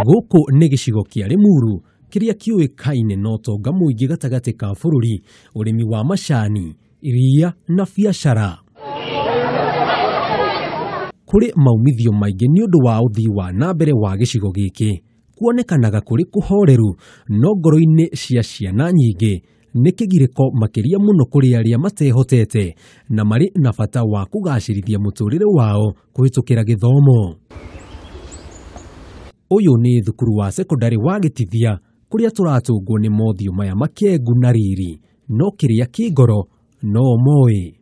Gũkũ nĩ gĩcigo kĩa Limuru kĩrĩa kĩũĩkaine na ũtonga mũingĩ gatagatĩ ka bũrũri, ũrĩmi wa macani, iria na biacara. Kũrĩ maumithio maingĩ nĩ ũndũ wa ũthii wa na mbere wa gĩcigo gĩkĩ, kuonekanaga kũrĩ kũhoreru, no ngoro-inĩ cia ciana nyingĩ nĩ kĩgirĩko makĩria mũno kũrĩ arĩa matehotete na marĩ na bata wa kũgacĩrithia mũtũrĩre wao kũhĩtũkĩra gĩthomo. Ũyũ nĩ thukuru wa sekondari wa Gĩtithia kũrĩa tũratũngwo nĩ mothiũ maya makengu na riri, no kĩrĩa kĩ ngoro no moĩ.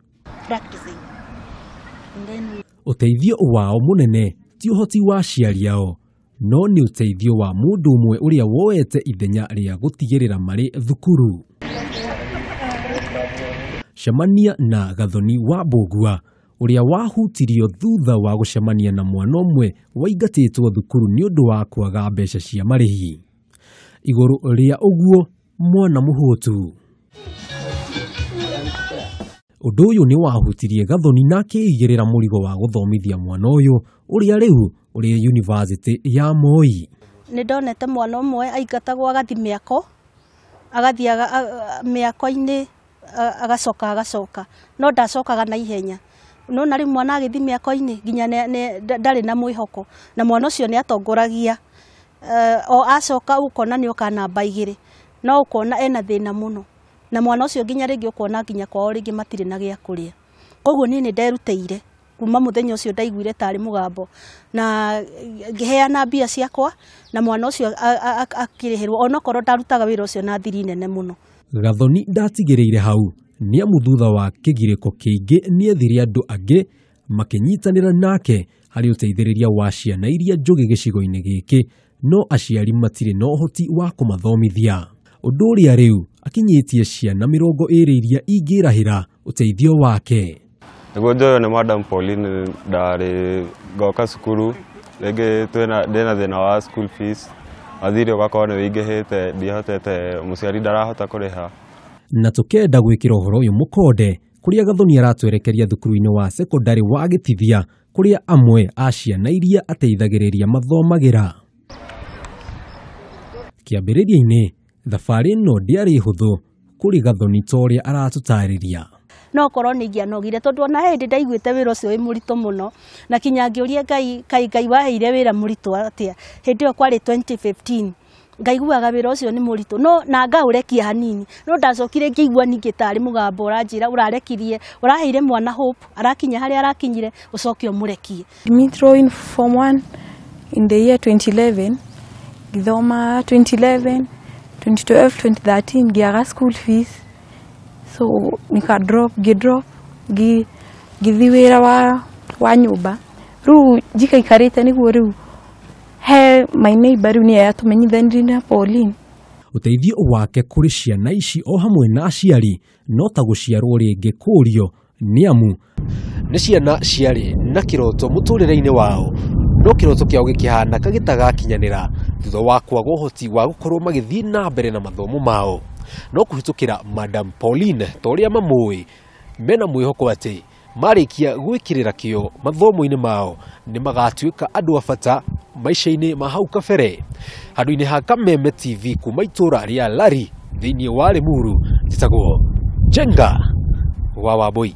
Ũteithio wao mũnene ti ũhoti wa aciari ao, no nĩ ũteithio wa mũndũ ũmwe ũrĩa woete ithenya rĩa gũtigĩrĩra marĩ thukuru. Cemania na Gathoni wa Mbugua, ũrĩa wahutirio thutha wa gũcemania na mwana ũmwe waingatĩtwo thukuru nĩ ũndũ wa kwaga mbeca cia marĩhi. Igũrũ rĩa ũguo, mwana mũhũtu. Ũndũ ũyũ nĩ wahutirie Gathoni na akĩigĩrĩra mũrigo wa gũthomithia mwana ũyũ ũrĩa rĩu ũrĩ yunivasĩtĩ ya Moi. Nĩ ndonete mwana ũmwe aingatagwo agathi mĩako, agathi mĩako-inĩ agacoka, no ndacokaga na ihenya. No na rĩu mwana agĩthi mĩako-inĩ nginya ndarĩ na mwĩhoko, na mwana ũcio nĩ atongoragia, o acoka ũkona nĩ oka namba 2, no ũkona ena thĩna mũno, na mwana ũcio nginya rĩngĩ ũkona nginya kwao rĩngĩ matirĩ na gĩa kũrĩa. Koguo niĩ nĩ nderutĩire kuma mũthenya ũcio ndaiguire tarĩ mũgambo, na ngĩheana mbia ciakwa na mwana ũcio akĩrĩhĩrwo, onokorwo ndarutaga wĩra ũcio na thiri nene mũno. Gathoni ndatigĩrĩire hau, niamu thutha wa kĩgirĩko kĩingĩ nĩ ethire andũ angĩ makĩnyitanĩra nake harĩ ũteithĩrĩria wa ciana iria njugi gĩcigo-inĩ gĩkĩ, no aciari matirĩ na ũhoti wa kũmathomithia. Ũndũ ũrĩa rĩu akinyĩtie ciana 20 iria ingĩrahĩra ũteithio wake. Nĩguo njoyo nĩ Madam Pauline, ndarĩ ngoka cukuru, rĩngĩ ndĩna thĩna wa school fees, wathire ũgakorwo nĩ wĩingĩhĩte, ndihotete, mũciari ndarahota kũrĩha. Na tũkenda gwĩkĩra ũhoro ũyũ mũkonde, kũrĩa Gathoni aratwerekeria thukuru-inĩ wa sekondari wa Gĩtithia, kũrĩa amwe a ciana iria ateithagĩrĩria mathomagĩra. Kĩambĩrĩria-inĩ, thabarĩ ĩno ndĩarĩ hũthũ kũrĩ Gathoni ta ũrĩa aratũtarĩria. No korwo nĩ ingĩanogire tondũ ona hĩndĩ ndaiguĩte wĩra ũcio wĩ mũritũ mũno, na kinya ngĩũria Ngai waheire wĩra mũritũ atĩa. Hĩndĩ ĩyo kwarĩ 2015, ngaiguaga wĩra ũcio nĩ mũritũ, no na ngaũrekia hanini, no ndacokire ngĩigua ningĩ tarĩ mũgambo ũranjĩra ũrarekirie, ũraheire mwana hope, arakinya harĩa arakinyire, ũcoke ũmũrekie. Limuru in form 1 in the year 2011, githoma 2011, 2012, 2013 ngiaga school fees, so ngĩdrop ngĩthi wĩra wa nyũmba. Rĩu njikaikarĩte nĩguo rĩu he my neighbor rĩu nĩye yatũmenyithanirie na Pauline. Ũteithio wake kũrĩ ciana ici o hamwe na aciari no ta gũciarwo rĩngĩ kũũrio, niamu nĩ ciana ciarĩ na kiroto mũtũrĩre-inĩ wao, no kiroto kĩao gĩkĩhana kagĩtagakinyanĩra thutha wa kwaga ũhoti wa gũkorwo magĩthiĩ na mbere na mathomo mao. No kũhĩtũkĩra Madam Pauline ta ũrĩa mamũĩ, mena mwĩhoko atĩ marĩkia gwĩkĩrĩra kĩo mathomo-inĩ mao nĩ magatuĩka andũ a bata maica-inĩ ma hau kabere. Handũ-inĩ ha Kameme TV kuma itũra rĩa Lari thĩinĩ wa Limuru, njĩtagwo Jenga wa Wambui.